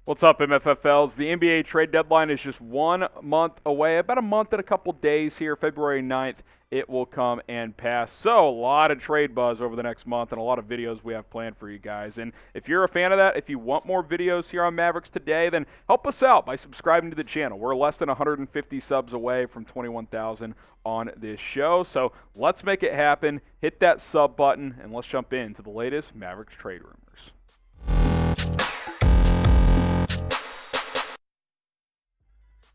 What's up, MFFLs? The NBA trade deadline is just 1 month away, about a month and a couple days here, February 9th. It will come and pass. So, a lot of trade buzz over the next month and a lot of videos we have planned for you guys. And if you're a fan of that, if you want more videos here on Mavericks Today, then help us out by subscribing to the channel. We're less than 150 subs away from 21,000 on this show. So, let's make it happen. Hit that sub button and let's jump into the latest Mavericks trade rumors.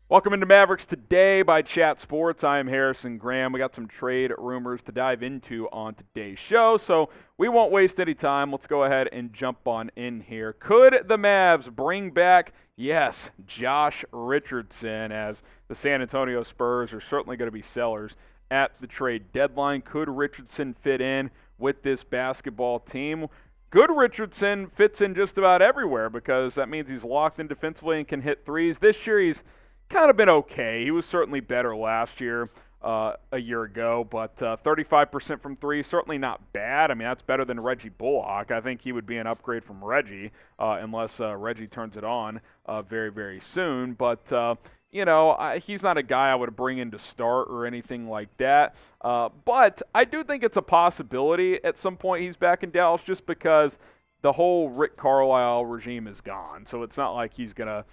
Welcome into Mavericks Today by Chat Sports. I am Harrison Graham. We got some trade rumors to dive into on today's show, so we won't waste any time. Let's go ahead and jump on in here. Could the Mavs bring back, yes, Josh Richardson, as the San Antonio Spurs are certainly going to be sellers at the trade deadline? Could Richardson fit in with this basketball team? Good Richardson fits in just about everywhere because that means he's locked in defensively and can hit threes. This year he's kind of been okay. He was certainly better last year, a year ago, but 35% from three, certainly not bad. I mean, that's better than Reggie Bullock. I think he would be an upgrade from Reggie, unless Reggie turns it on very, very soon. But, he's not a guy I would bring in to start or anything like that. But I do think it's a possibility at some point he's back in Dallas just because the whole Rick Carlisle regime is gone. So it's not like he's going to,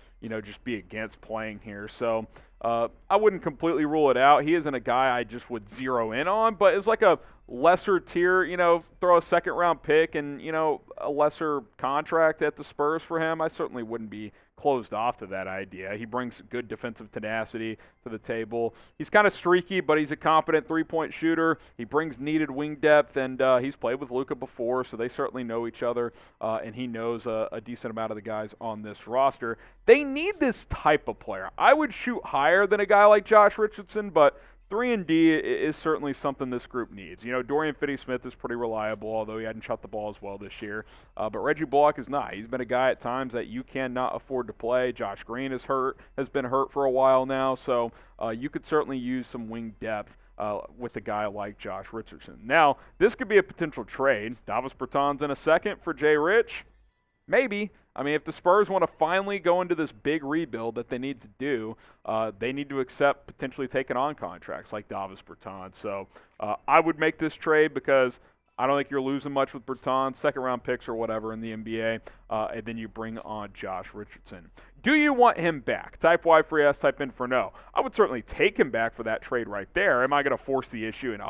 just be against playing here. So I wouldn't completely rule it out. He isn't a guy I just would zero in on, but it's like a lesser tier, throw a second-round pick and, a lesser contract at the Spurs for him. I certainly wouldn't be closed off to that idea. He brings good defensive tenacity to the table. He's kind of streaky, but he's a competent three-point shooter. He brings needed wing depth, and he's played with Luka before, so they certainly know each other, and he knows a decent amount of the guys on this roster. They need this type of player. I would shoot higher than a guy like Josh Richardson, but 3-and-D is certainly something this group needs. Dorian Finney-Smith is pretty reliable, although he hadn't shot the ball as well this year. But Reggie Bullock is not. He's been a guy at times that you cannot afford to play. Josh Green has been hurt for a while now, so you could certainly use some wing depth with a guy like Josh Richardson. Now, this could be a potential trade. Davis Bertans in a second for Jay Rich. Maybe. I mean, if the Spurs want to finally go into this big rebuild that they need to do, they need to accept potentially taking on contracts like Davis Bertans. So I would make this trade because I don't think you're losing much with Bertans, second-round picks or whatever in the NBA, and then you bring on Josh Richardson. Do you want him back? Type Y for yes, type in for no. I would certainly take him back for that trade right there. Am I going to force the issue and,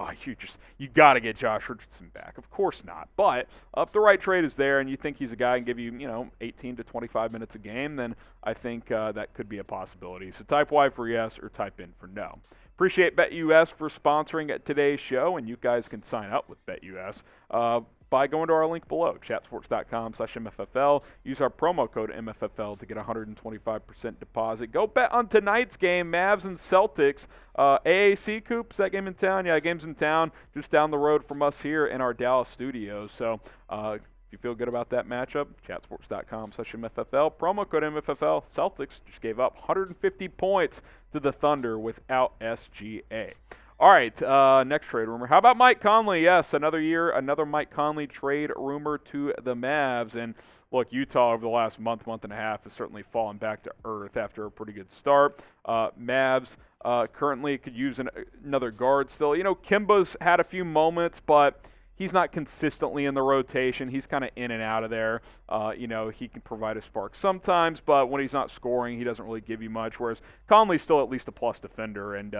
you got to get Josh Richardson back? Of course not. But if the right trade is there and you think he's a guy who can give you, 18 to 25 minutes a game, then I think that could be a possibility. So type Y for yes or type in for no. Appreciate BetUS for sponsoring today's show, and you guys can sign up with BetUS by going to our link below, chatsports.com/MFFL. Use our promo code MFFL to get a 125% deposit. Go bet on tonight's game, Mavs and Celtics. AAC Coop, is that game in town? Yeah, game's in town, just down the road from us here in our Dallas studios. So if you feel good about that matchup, chatsports.com/MFFL. Promo code MFFL. Celtics just gave up 150 points to the Thunder without SGA. All right, next trade rumor. How about Mike Conley? Yes, another Mike Conley trade rumor to the Mavs. And look, Utah over the last month and a half has certainly fallen back to earth after a pretty good start. Mavs currently could use another guard still. Kimba's had a few moments, but he's not consistently in the rotation. He's kind of in and out of there. He can provide a spark sometimes, but when he's not scoring, he doesn't really give you much, whereas Conley's still at least a plus defender and,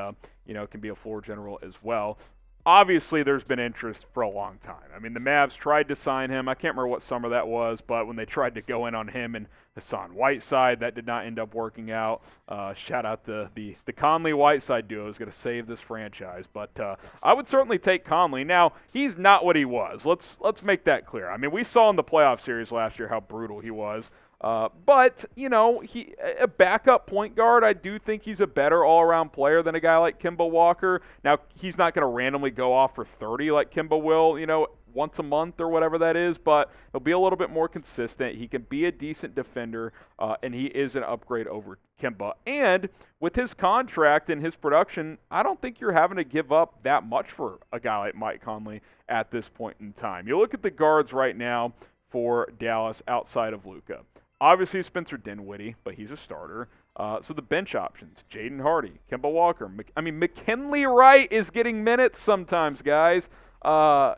can be a floor general as well. Obviously, there's been interest for a long time. I mean, the Mavs tried to sign him. I can't remember what summer that was, but when they tried to go in on him and Hassan Whiteside, that did not end up working out. Shout out the Conley-Whiteside duo is going to save this franchise. But I would certainly take Conley. Now, he's not what he was. Let's make that clear. I mean, we saw in the playoff series last year how brutal he was. But he a backup point guard. I do think he's a better all-around player than a guy like Kemba Walker. Now, he's not going to randomly go off for 30 like Kemba will, once a month or whatever that is, but he'll be a little bit more consistent. He can be a decent defender, and he is an upgrade over Kemba. And with his contract and his production, I don't think you're having to give up that much for a guy like Mike Conley at this point in time. You look at the guards right now for Dallas outside of Luka. Obviously, Spencer Dinwiddie, but he's a starter. So the bench options, Jaden Hardy, Kemba Walker. McKinley Wright is getting minutes sometimes, guys.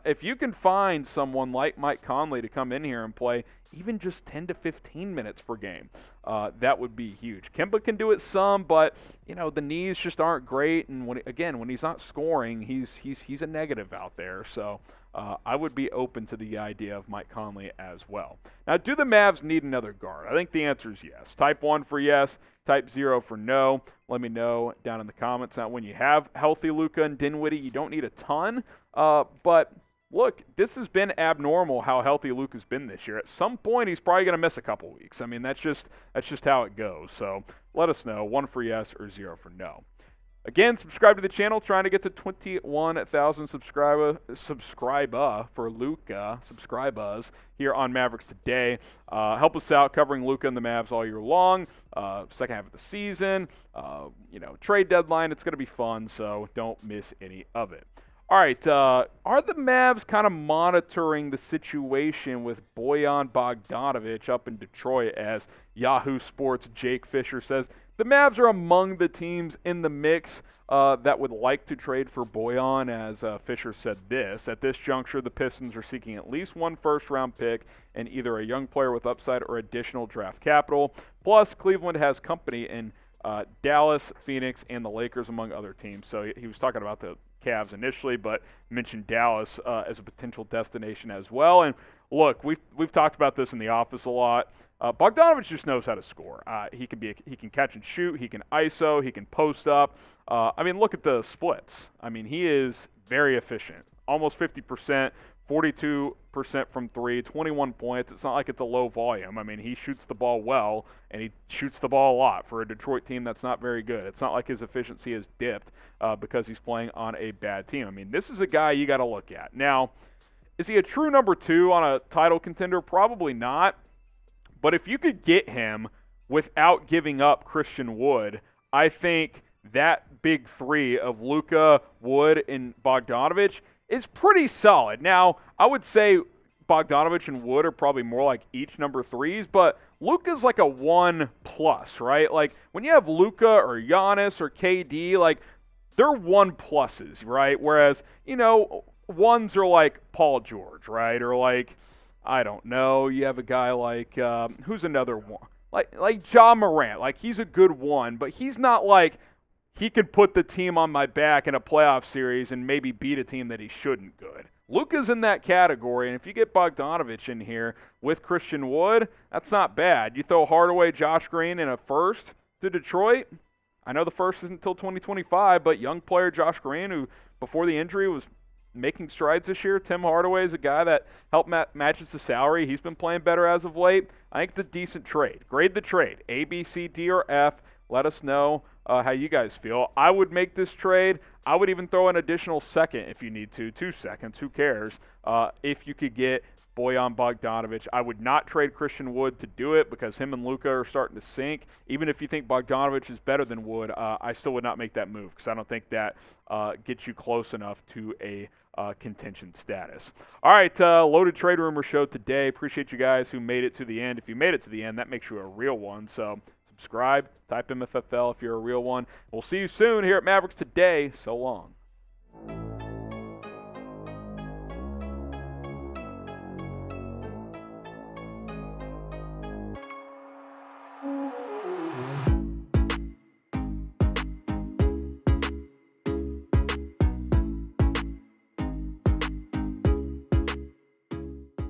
If you can find someone like Mike Conley to come in here and play even just 10 to 15 minutes per game, that would be huge. Kemba can do it some, but the knees just aren't great. And when he's not scoring, he's a negative out there. So I would be open to the idea of Mike Conley as well. Now, do the Mavs need another guard? I think the answer is yes. Type 1 for yes, type 0 for no. Let me know down in the comments. Now, when you have healthy Luka and Dinwiddie, you don't need a ton. But look, this has been abnormal how healthy Luka's been this year. At some point, he's probably going to miss a couple weeks. I mean, that's just how it goes. So let us know, 1 for yes or 0 for no. Again, subscribe to the channel. Trying to get to 21,000 subscriber for Luka. Subscribers here on Mavericks Today. Help us out covering Luka and the Mavs all year long. Second half of the season. Trade deadline. It's going to be fun, so don't miss any of it. All right, are the Mavs kind of monitoring the situation with Bojan Bogdanovic up in Detroit, as Yahoo Sports' Jake Fischer says? The Mavs are among the teams in the mix that would like to trade for Bojan, as Fischer said this. At this juncture, the Pistons are seeking at least 1 first-round pick and either a young player with upside or additional draft capital. Plus, Cleveland has company in Dallas, Phoenix, and the Lakers, among other teams. So he was talking about the Cavs initially, but mentioned Dallas as a potential destination as well. And look, we've talked about this in the office a lot. Bogdanovic just knows how to score. He can catch and shoot. He can ISO. He can post up. Look at the splits. He is very efficient. Almost 50%, 42% from 3, 21 points. It's not like it's a low volume. He shoots the ball well, and he shoots the ball a lot for a Detroit team that's not very good. It's not like his efficiency has dipped because he's playing on a bad team. This is a guy you got to look at. Now, is he a true number 2 on a title contender? Probably not. But if you could get him without giving up Christian Wood, I think that big 3 of Luka, Wood, and Bogdanovic is pretty solid. Now, I would say Bogdanovic and Wood are probably more like each number 3s, but Luka's like a 1+, right? Like, when you have Luka or Giannis or KD, they're 1+s, right? Whereas, 1s are like Paul George, right? Or I don't know, you have a guy like, who's another one? Like Ja Morant. He's a good 1, but he's not like he can put the team on my back in a playoff series and maybe beat a team that he shouldn't good. Luka's in that category, and if you get Bogdanovic in here with Christian Wood, that's not bad. You throw Hardaway, Josh Green, and a first to Detroit. I know the first isn't until 2025, but young player Josh Green, who before the injury was making strides this year. Tim Hardaway is a guy that helped matches the salary. He's been playing better as of late. I think it's a decent trade. Grade the trade. A, B, C, D, or F. Let us know how you guys feel. I would make this trade. I would even throw an additional second if you need to. 2 seconds. Who cares? If you could get Bojan Bogdanovic. I would not trade Christian Wood to do it because him and Luka are starting to sink. Even if you think Bogdanovic is better than Wood, I still would not make that move because I don't think that gets you close enough to a contention status. All right, Loaded Trade Rumor Show today. Appreciate you guys who made it to the end. If you made it to the end, that makes you a real one. So subscribe, type MFFL if you're a real one. We'll see you soon here at Mavericks Today. So long.